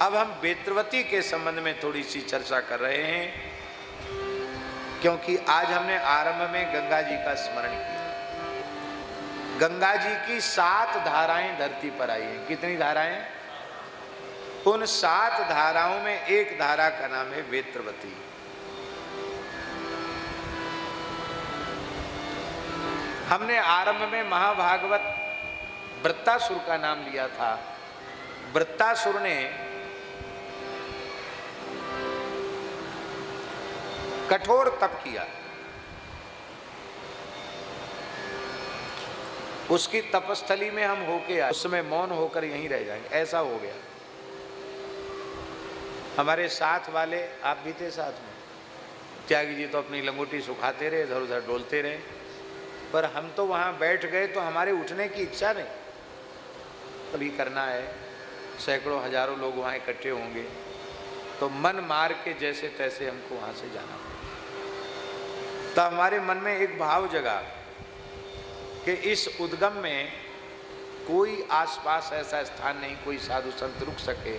अब हम बेत्रवती के संबंध में थोड़ी सी चर्चा कर रहे हैं, क्योंकि आज हमने आरंभ में गंगा जी का स्मरण किया। गंगा जी की 7 धाराएं धरती पर आई हैं। कितनी धाराएं? उन 7 धाराओं में एक धारा का नाम है बेत्रवती। हमने आरंभ में महाभागवत वृत्तासुर का नाम लिया था। वृत्तासुर ने कठोर तप किया, उसकी तपस्थली में हम होके आए, उसमें मौन होकर यहीं रह जाएंगे, ऐसा हो गया। हमारे साथ वाले, आप भी थे साथ में, त्यागी जी तो अपनी लंगोटी सुखाते रहे, इधर उधर डोलते रहे, पर हम तो वहाँ बैठ गए तो हमारे उठने की इच्छा नहीं। कभी करना है, सैकड़ों हजारों लोग वहाँ इकट्ठे होंगे, तो मन मार के जैसे तैसे हमको वहाँ से जाना पड़ा। तो हमारे मन में एक भाव जगा कि इस उद्गम में कोई आसपास ऐसा स्थान नहीं, कोई साधु संत रुक सके।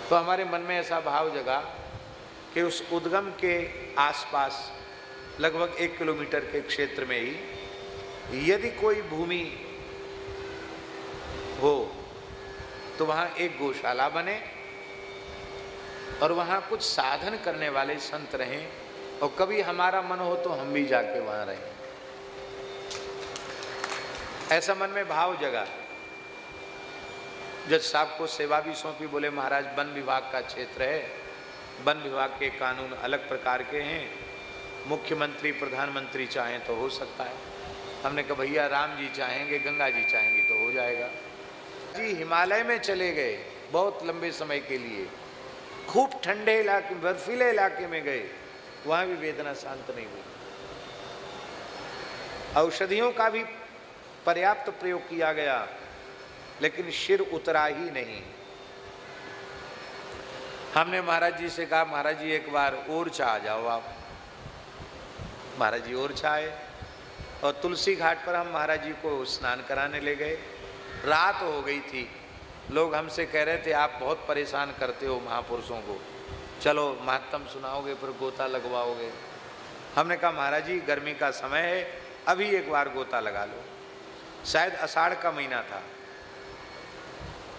तो हमारे मन में ऐसा भाव जगा कि उस उद्गम के आसपास लगभग 1 किलोमीटर के क्षेत्र में ही यदि कोई भूमि हो तो वहाँ एक गौशाला बने और वहाँ कुछ साधन करने वाले संत रहें, और कभी हमारा मन हो तो हम भी जाके वहाँ रहें। ऐसा मन में भाव जगा। जज साहब को सेवा भी सौंपी, बोले महाराज वन विभाग का क्षेत्र है, वन विभाग के कानून अलग प्रकार के हैं, मुख्यमंत्री प्रधानमंत्री चाहें तो हो सकता है। हमने कहा भैया राम जी चाहेंगे, गंगा जी चाहेंगी तो हो जाएगा। जी हिमालय में चले गए बहुत लंबे समय के लिए, खूब ठंडे इलाके, बर्फीले इलाके में गए, वहाँ भी वेदना शांत नहीं हुई। औषधियों का भी पर्याप्त प्रयोग किया गया, लेकिन सिर उतरा ही नहीं। हमने महाराज जी से कहा महाराज जी एक बार ओरछा आ जाओ आप। महाराज जी ओरछा आए और तुलसी घाट पर हम महाराज जी को स्नान कराने ले गए। रात हो गई थी, लोग हमसे कह रहे थे आप बहुत परेशान करते हो महापुरुषों को, चलो महात्म सुनाओगे फिर गोता लगवाओगे। हमने कहा महाराज जी गर्मी का समय है, अभी एक बार गोता लगा लो। शायद आषाढ़ का महीना था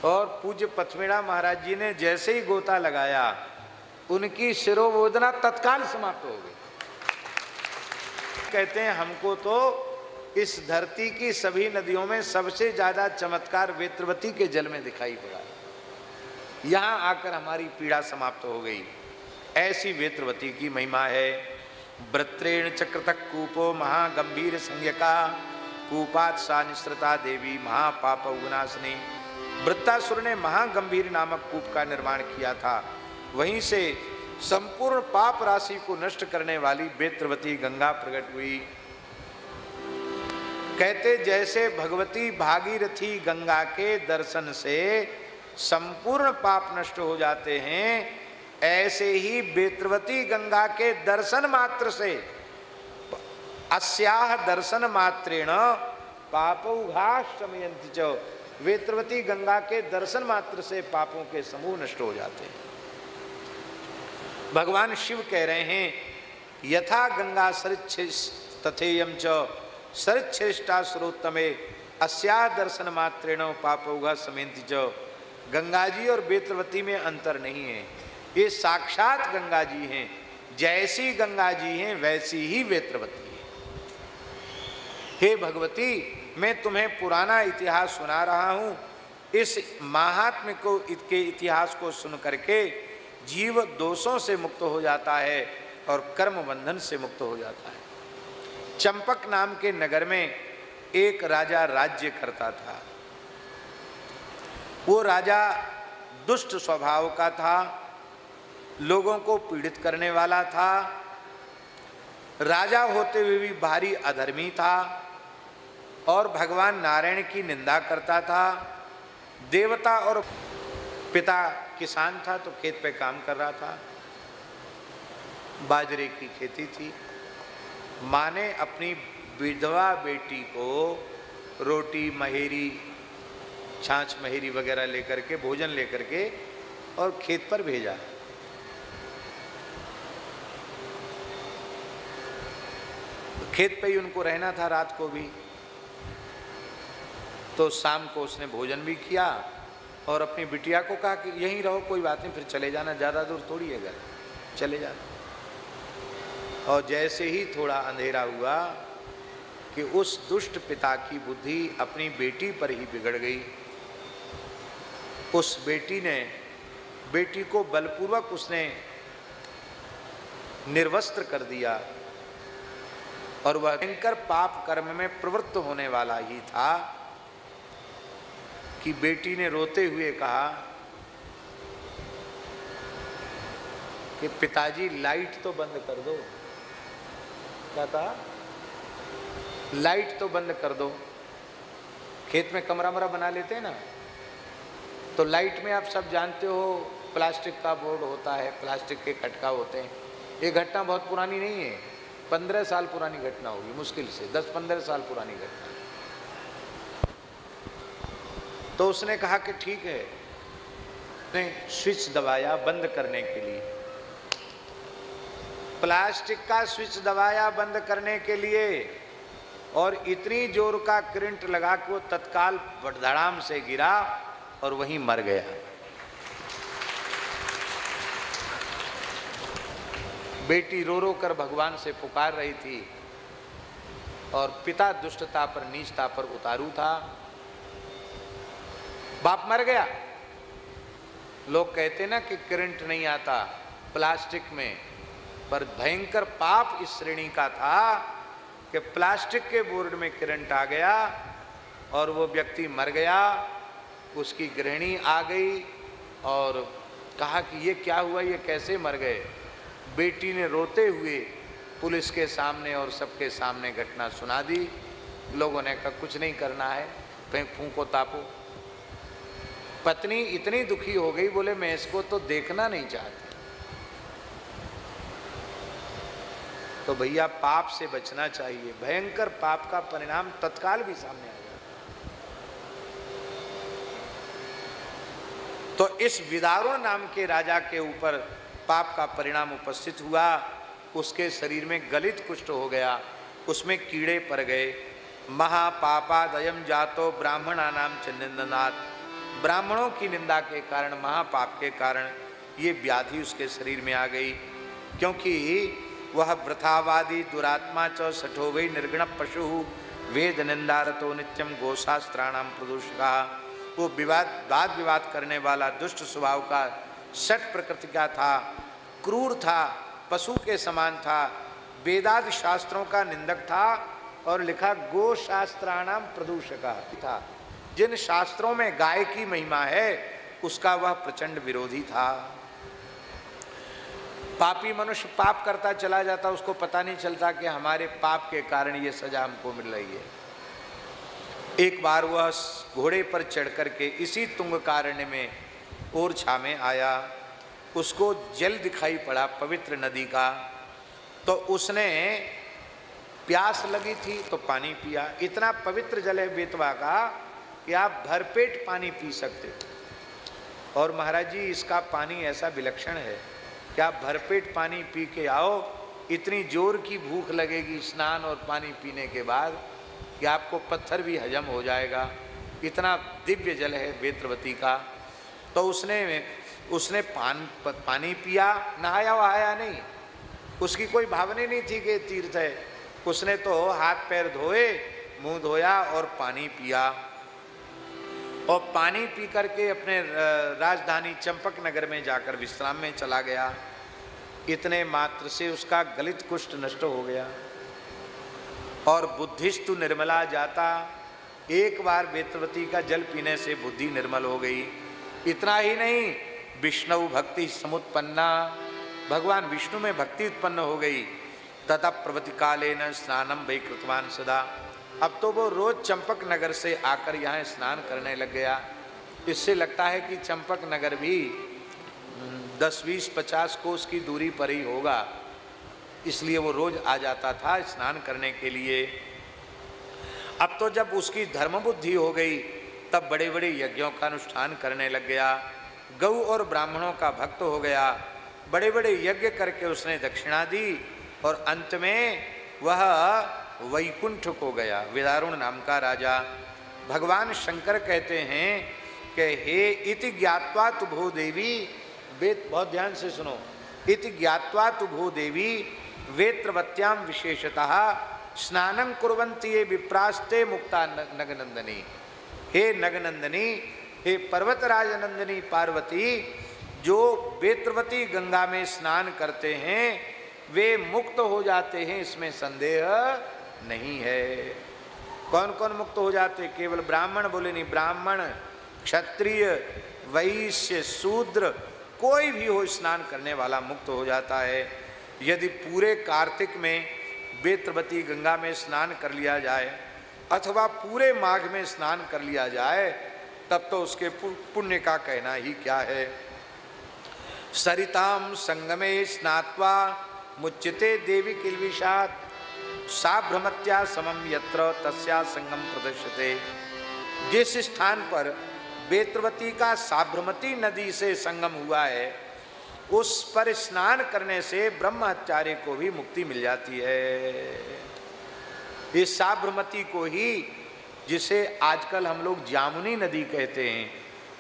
और पूज्य पथमेड़ा महाराज जी ने जैसे ही गोता लगाया, उनकी शिरोवेदना तत्काल समाप्त हो गई। कहते हैं हमको तो इस धरती की सभी नदियों में सबसे ज्यादा चमत्कार वेत्रवती के जल में दिखाई पड़ा। यहाँ आकर हमारी पीड़ा समाप्त हो गई। ऐसी वेत्रवती की महिमा है। वृत्रेण चक्रतक कूपो महागंभीर संज्ञका, कूपात सा निस्रता देवी महापाप विनाशिनी। वृत्तासुर ने महागंभीर नामक कूप का निर्माण किया था, वहीं से संपूर्ण पाप राशि को नष्ट करने वाली वेत्रवती गंगा प्रकट हुई। कहते जैसे भगवती भागीरथी गंगा के दर्शन से संपूर्ण पाप नष्ट हो जाते हैं, ऐसे ही वेत्रवती गंगा के दर्शन मात्र से, अस्याह दर्शन मात्रेण पापौघाश्रमयन्ति च, वेत्रवती गंगा के दर्शन मात्र से पापों के समूह नष्ट हो जाते हैं। भगवान शिव कह रहे हैं यथा गंगा सरिच्छ्रेष्ठ तथेयं च सरिच्छ्रेष्ठा सर्वोत्तमे अस्याह दर्शन मात्रेण पापौघा समयन्ति च। गंगा जी और वेत्रवती में अंतर नहीं है, ये साक्षात गंगा जी हैं। जैसी गंगा जी हैं वैसी ही वेत्रवती है। हे भगवती, मैं तुम्हें पुराना इतिहास सुना रहा हूँ। इस महात्म्य को, इसके इतिहास को सुन करके जीव दोषों से मुक्त हो जाता है और कर्म बंधन से मुक्त हो जाता है। चंपक नाम के नगर में एक राजा राज्य करता था। वो राजा दुष्ट स्वभाव का था, लोगों को पीड़ित करने वाला था, राजा होते हुए भी भारी अधर्मी था और भगवान नारायण की निंदा करता था। देवता और पिता किसान था तो खेत पे काम कर रहा था, बाजरे की खेती थी। माँ ने अपनी विधवा बेटी को रोटी महेरी, छाछ महेरी वगैरह लेकर के, भोजन लेकर के और खेत पर भेजा। खेत पे ही उनको रहना था रात को भी, तो शाम को उसने भोजन भी किया और अपनी बिटिया को कहा कि यहीं रहो, कोई बात नहीं, फिर चले जाना, ज़्यादा दूर थोड़ी है घर, चले जाना। और जैसे ही थोड़ा अंधेरा हुआ कि उस दुष्ट पिता की बुद्धि अपनी बेटी पर ही बिगड़ गई। उस बेटी को बलपूर्वक उसने निर्वस्त्र कर दिया और वह भयंकर पाप कर्म में प्रवृत्त होने वाला ही था कि बेटी ने रोते हुए कहा कि पिताजी लाइट तो बंद कर दो। क्या कहा? लाइट तो बंद कर दो। खेत में कमरा वमरा बना लेते हैं ना, तो लाइट में आप सब जानते हो प्लास्टिक का बोर्ड होता है, प्लास्टिक के खटका होते हैं। ये घटना बहुत पुरानी नहीं है, 15 साल पुरानी घटना होगी, मुश्किल से 10-15 साल पुरानी घटना। तो उसने कहा कि ठीक है, ने स्विच दबाया बंद करने के लिए, प्लास्टिक का स्विच दबाया बंद करने के लिए, और इतनी जोर का करंट लगा कि वो तत्काल धड़ाम से गिरा और वहीं मर गया। बेटी रो रो कर भगवान से पुकार रही थी और पिता दुष्टता पर, नीचता पर उतारू था। बाप मर गया। लोग कहते ना कि करंट नहीं आता प्लास्टिक में, पर भयंकर पाप इस श्रेणी का था कि प्लास्टिक के बोर्ड में करंट आ गया और वो व्यक्ति मर गया। उसकी गृहिणी आ गई और कहा कि ये क्या हुआ, ये कैसे मर गए। बेटी ने रोते हुए पुलिस के सामने और सबके सामने घटना सुना दी। लोगों ने कहा कुछ नहीं करना है, कहीं फूंको तापो। पत्नी इतनी दुखी हो गई, बोले मैं इसको तो देखना नहीं चाहती। तो भैया पाप से बचना चाहिए, भयंकर पाप का परिणाम तत्काल भी सामने आ जाता। तो इस विदारुण नाम के राजा के ऊपर पाप का परिणाम उपस्थित हुआ। उसके शरीर में गलित कुष्ठ हो गया, उसमें कीड़े पड़ गए। महापापादयम जातो ब्राह्मणा नाम च निंदनात्, ब्राह्मणों की निंदा के कारण, महापाप के कारण ये व्याधि उसके शरीर में आ गई। क्योंकि वह वृथावादी दुरात्मा च सठो वै निर्गुण पशु वेद निंदारतो नित्यम गोशास्त्राणाम प्रदूषका, वो वाद विवाद करने वाला दुष्ट स्वभाव का, सठ प्रकृति का था, क्रूर था, पशु के समान था, वेदादि शास्त्रों का निंदक था और लिखा गोशास्त्राणाम प्रदूषका था। जिन शास्त्रों में गाय की महिमा है उसका वह प्रचंड विरोधी था। पापी मनुष्य पाप करता चला जाता, उसको पता नहीं चलता कि हमारे पाप के कारण ये सजा हमको मिल रही है। एक बार वह घोड़े पर चढ़ करके इसी तुंगकारण्य में ओरछा में आया। उसको जल दिखाई पड़ा पवित्र नदी का, तो उसने प्यास लगी थी तो पानी पिया। इतना पवित्र जल है बेतवा का कि आप भरपेट पानी पी सकते हो। और महाराज जी इसका पानी ऐसा विलक्षण है कि आप भरपेट पानी पी के आओ, इतनी जोर की भूख लगेगी स्नान और पानी पीने के बाद कि आपको पत्थर भी हजम हो जाएगा। इतना दिव्य जल है बेत्रवती का। तो उसने पानी पिया, नहाया वहाया नहीं, उसकी कोई भावना नहीं थी कि तीर्थ है। उसने तो हाथ पैर धोए, मुंह धोया और पानी पिया। और पानी पी करके अपने राजधानी चंपक नगर में जाकर विश्राम में चला गया। इतने मात्र से उसका गलित कुष्ठ नष्ट हो गया और बुद्धिस्तु निर्मला जाता। एक बार बेत्रवती का जल पीने से बुद्धि निर्मल हो गई। इतना ही नहीं, विष्णु भक्ति समुत्पन्ना, भगवान विष्णु में भक्ति उत्पन्न हो गई। तथा प्रवृत्ति कालेन स्नानम वै कृतवान सदा, अब तो वो रोज चंपक नगर से आकर यहाँ स्नान करने लग गया। इससे लगता है कि चंपक नगर भी 10-20-50 कोस की दूरी पर ही होगा, इसलिए वो रोज आ जाता था स्नान करने के लिए। अब तो जब उसकी धर्म बुद्धि हो गई तब बड़े बड़े यज्ञों का अनुष्ठान करने लग गया। गौ और ब्राह्मणों का भक्त हो गया, बड़े बड़े यज्ञ करके उसने दक्षिणा दी और अंत में वह वैकुंठ को गया। विदारुण नाम का राजा। भगवान शंकर कहते हैं कि हे इति ज्ञात्वा तु भो देवी, वेद बहुत ध्यान से सुनो, इति ज्ञात्वा तु भो देवी वेत्रवत्याम विशेषतः स्नानं कुर्वन्ति ये विप्रास्ते मुक्ता नगनंदनी। हे नगनंदनी, हे पर्वतराज नंदिनी पार्वती, जो वेत्रवती गंगा में स्नान करते हैं वे मुक्त हो जाते हैं, इसमें संदेह नहीं है। कौन कौन मुक्त हो जाते? केवल ब्राह्मण बोले नहीं, ब्राह्मण, क्षत्रिय, वैश्य, शूद्र, कोई भी हो स्नान करने वाला मुक्त हो जाता है। यदि पूरे कार्तिक में वेत्रवती गंगा में स्नान कर लिया जाए अथवा पूरे माघ में स्नान कर लिया जाए तब तो उसके पुण्य का कहना ही क्या है। सरिताम संगमे स्नात्वा मुच्यते देवी किल्बिषात्, सा भ्रमत्या समम यत्र तस्या संगम प्रदर्शते। जिस स्थान पर वेत्रवती का साबरमती नदी से संगम हुआ है उस पर स्नान करने से ब्रह्मचारी को भी मुक्ति मिल जाती है। इस साबरमती को ही, जिसे आजकल हम लोग जामुनी नदी कहते हैं,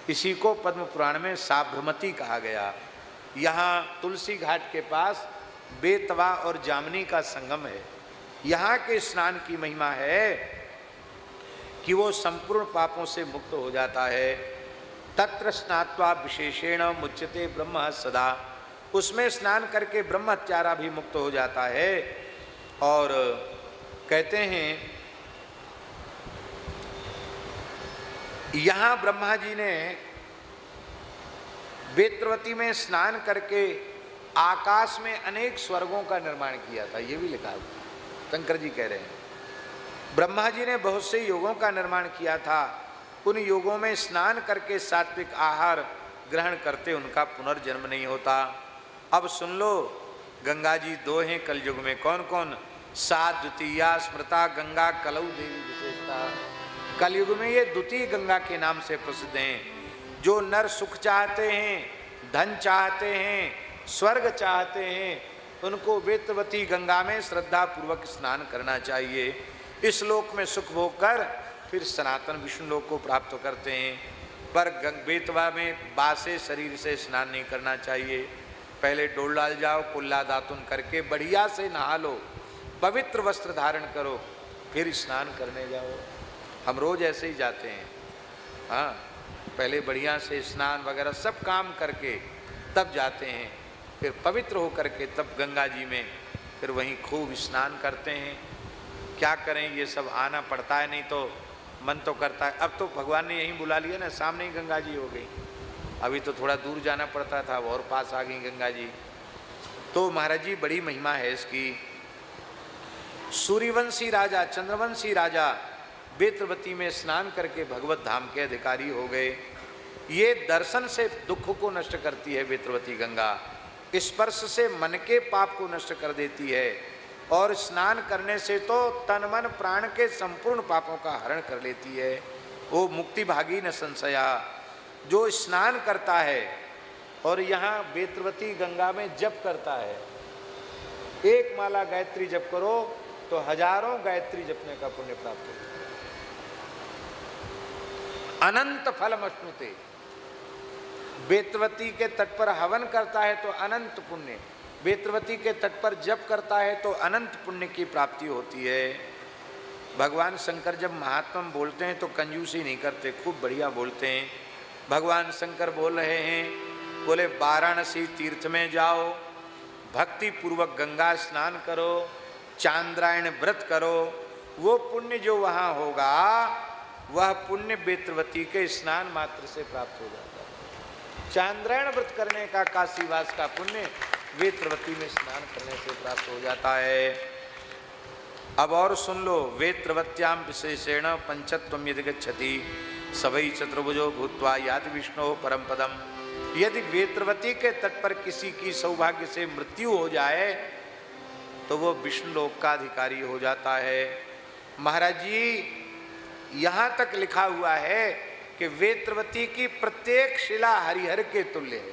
इसी को पद्म पुराण में साबरमती कहा गया। यहाँ तुलसी घाट के पास बेतवा और जामुनी का संगम है। यहाँ के स्नान की महिमा है कि वो संपूर्ण पापों से मुक्त हो जाता है। तत्र स्नात्वा विशेषेण मुच्यते ब्रह्म सदा, उसमें स्नान करके ब्रह्मचारा भी मुक्त हो जाता है। और कहते हैं यहाँ ब्रह्मा जी ने वेत्रवती में स्नान करके आकाश में अनेक स्वर्गों का निर्माण किया था, ये भी लिखा हुआ शंकर जी कह रहे हैं। ब्रह्मा जी ने बहुत से योगों का निर्माण किया था, उन योगों में स्नान करके सात्विक आहार ग्रहण करते उनका पुनर्जन्म नहीं होता। अब सुन लो, गंगा जी दो हैं कलयुग में, कौन कौन? सात द्वितीया स्मृता गंगा कलऊ देवी विशेषता। कलयुग में ये द्वितीय गंगा के नाम से प्रसिद्ध हैं। जो नर सुख चाहते हैं, धन चाहते हैं, स्वर्ग चाहते हैं, उनको वेत्रवती गंगा में श्रद्धा पूर्वक स्नान करना चाहिए। इस लोक में सुख भोग कर फिर सनातन विष्णु लोक को प्राप्त करते हैं। पर बेतवा में बासे शरीर से स्नान नहीं करना चाहिए। पहले डोल डाल जाओ, कुल्ला दातुन करके बढ़िया से नहा लो, पवित्र वस्त्र धारण करो, फिर स्नान करने जाओ। हम रोज ऐसे ही जाते हैं। हाँ, पहले बढ़िया से स्नान वगैरह सब काम करके तब जाते हैं, फिर पवित्र हो करके तब गंगा जी में फिर वहीं खूब स्नान करते हैं। क्या करें, ये सब आना पड़ता है, नहीं तो मन तो करता है। अब तो भगवान ने यहीं बुला लिया ना, सामने ही गंगा जी हो गई। अभी तो थोड़ा दूर जाना पड़ता था, और पास आ गई गंगा जी। तो महाराज जी बड़ी महिमा है इसकी। सूर्यवंशी राजा, चंद्रवंशी राजा वेत्रवती में स्नान करके भगवत धाम के अधिकारी हो गए। ये दर्शन से दुख को नष्ट करती है वेत्रवती गंगा, स्पर्श से मन के पाप को नष्ट कर देती है, और स्नान करने से तो तन मन प्राण के संपूर्ण पापों का हरण कर लेती है। वो मुक्ति भागी न संशया। जो स्नान करता है और यहाँ वेत्रवती गंगा में जप करता है, एक माला गायत्री जप करो तो हजारों गायत्री जपने का पुण्य प्राप्त होता है। अनंत फलम अश्नुते। वेत्रवती के तट पर हवन करता है तो अनंत पुण्य, वेत्रवती के तट पर जप करता है तो अनंत पुण्य की प्राप्ति होती है। भगवान शंकर जब महात्मा बोलते हैं तो कंजूसी नहीं करते, खूब बढ़िया बोलते हैं। भगवान शंकर बोल रहे हैं, बोले वाराणसी तीर्थ में जाओ, भक्ति पूर्वक गंगा स्नान करो, चांद्रायण व्रत करो, वो पुण्य जो वहाँ होगा वह पुण्य वेत्रवती के स्नान मात्र से प्राप्त हो जाता है। चांद्रायण व्रत करने का, काशीवास का पुण्य वेत्रवती में स्नान करने से प्राप्त हो जाता है। अब और सुन लो, वेत्रवत्याम विशेषेण पंचत्वम यदि गच्छति सवै चतुर्भुजो भूत्वा याति विष्णु परम पदम। यदि वेत्रवती के तट पर किसी की सौभाग्य से मृत्यु हो जाए तो वो विष्णु लोक का अधिकारी हो जाता है। महाराज जी यहाँ तक लिखा हुआ है कि वेत्रवती की प्रत्येक शिला हरिहर के तुल्य है,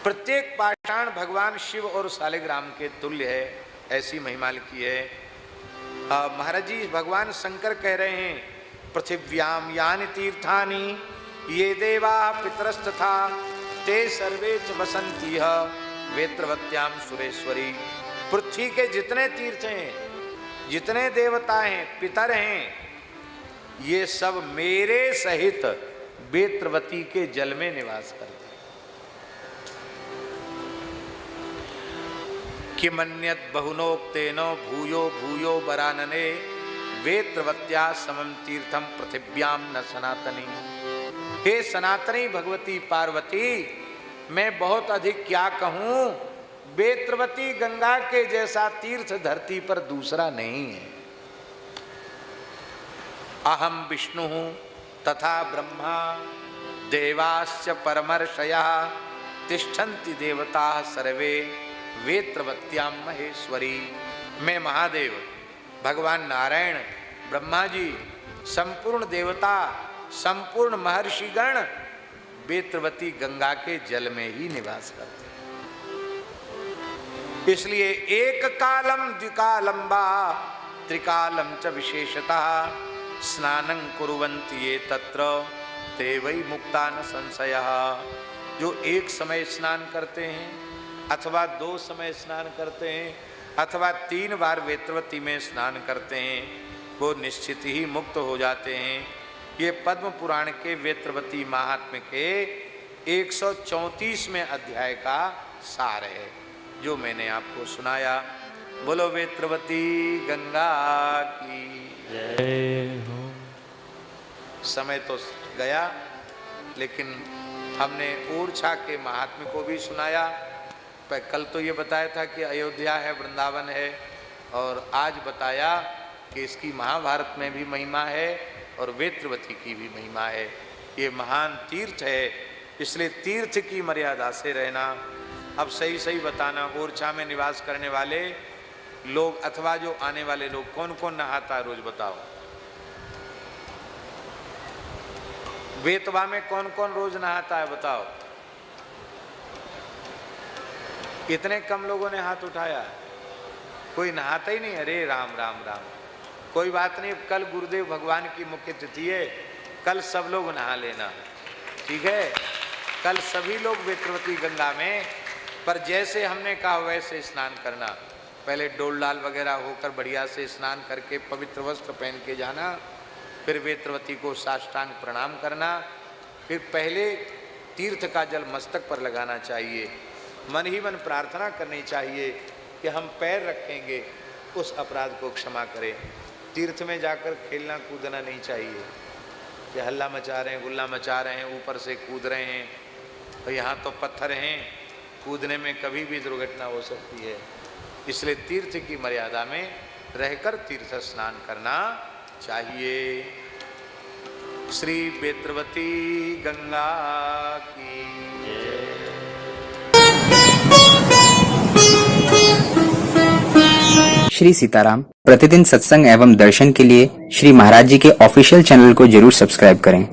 प्रत्येक पाषाण भगवान शिव और शालिग्राम के तुल्य है, ऐसी महिमा लिखी है। महाराज जी भगवान शंकर कह रहे हैं, पृथिव्याम यानि तीर्थानि ये देवा पितरस्तथा ते सर्वे च वसंती वेत्रवत्याम सुरेश्वरी। पृथ्वी के जितने तीर्थ हैं, जितने देवता हैं, पितर हैं, ये सब मेरे सहित वेत्रवती के जल में निवास करते हैं। किमन्यत बहुनोक्तेनो भूयो भूयो वरानने वेत्रवत्या समम तीर्थम पृथिव्याम न सनातनी। हे सनातनी भगवती पार्वती, मैं बहुत अधिक क्या कहूं, वेत्रवती गंगा के जैसा तीर्थ धरती पर दूसरा नहीं है। अहम विष्णु तथा ब्रह्मा देवाश्च परमर्षयः तिष्ठन्ति देवता सर्वे वेत्रवत्याम महेश्वरी। मैं महादेव, भगवान नारायण, ब्रह्मा जी, संपूर्ण देवता, संपूर्ण महर्षिगण वेत्रवती गंगा के जल में ही निवास करते हैं। इसलिए एक कालम द्विकालम वा त्रिकालम च विशेषतः स्नानं कुर्वन्ति ये तत्र ते वै मुक्ता न संशयः। जो एक समय स्नान करते हैं अथवा 2 समय स्नान करते हैं अथवा 3 बार वेत्रवती में स्नान करते हैं, वो निश्चित ही मुक्त हो जाते हैं। ये पद्म पुराण के वेत्रवती महात्म्य के 134वें अध्याय का सार है, जो मैंने आपको सुनाया। बोलो वेत्रवती गंगा की जय हो। समय तो गया, लेकिन हमने ओरछा के महात्म्य को भी सुनाया। कल तो ये बताया था कि अयोध्या है, वृंदावन है, और आज बताया कि इसकी महाभारत में भी महिमा है और वेत्रवती की भी महिमा है। ये महान तीर्थ है, इसलिए तीर्थ की मर्यादा से रहना। अब सही सही बताना, ओरछा में निवास करने वाले लोग अथवा जो आने वाले लोग कौन कौन नहाता है, रोज बताओ। बेतवा में कौन कौन रोज नहाता है, बताओ। इतने कम लोगों ने हाथ उठाया, कोई नहाता ही नहीं। अरे राम राम राम। कोई बात नहीं, कल गुरुदेव भगवान की मुख्य तिथि है, कल सब लोग नहा लेना, ठीक है। कल सभी लोग वेत्रवती गंगा में, पर जैसे हमने कहा वैसे स्नान करना। पहले डोल लाल वगैरह होकर बढ़िया से स्नान करके पवित्र वस्त्र पहन के जाना, फिर वेत्रवती को साष्टांग प्रणाम करना, फिर पहले तीर्थ का जल मस्तक पर लगाना चाहिए। मन ही मन प्रार्थना करनी चाहिए कि हम पैर रखेंगे, उस अपराध को क्षमा करें। तीर्थ में जाकर खेलना कूदना नहीं चाहिए, कि हल्ला मचा रहे हैं, गुल्ला मचा रहे हैं, ऊपर से कूद रहे हैं, और यहाँ तो पत्थर हैं, कूदने में कभी भी दुर्घटना हो सकती है। इसलिए तीर्थ की मर्यादा में रहकर तीर्थ स्नान करना चाहिए। श्री वेत्रवती गंगा की जय। श्री सीताराम। प्रतिदिन सत्संग एवं दर्शन के लिए श्री महाराज जी के ऑफिशियल चैनल को जरूर सब्सक्राइब करें।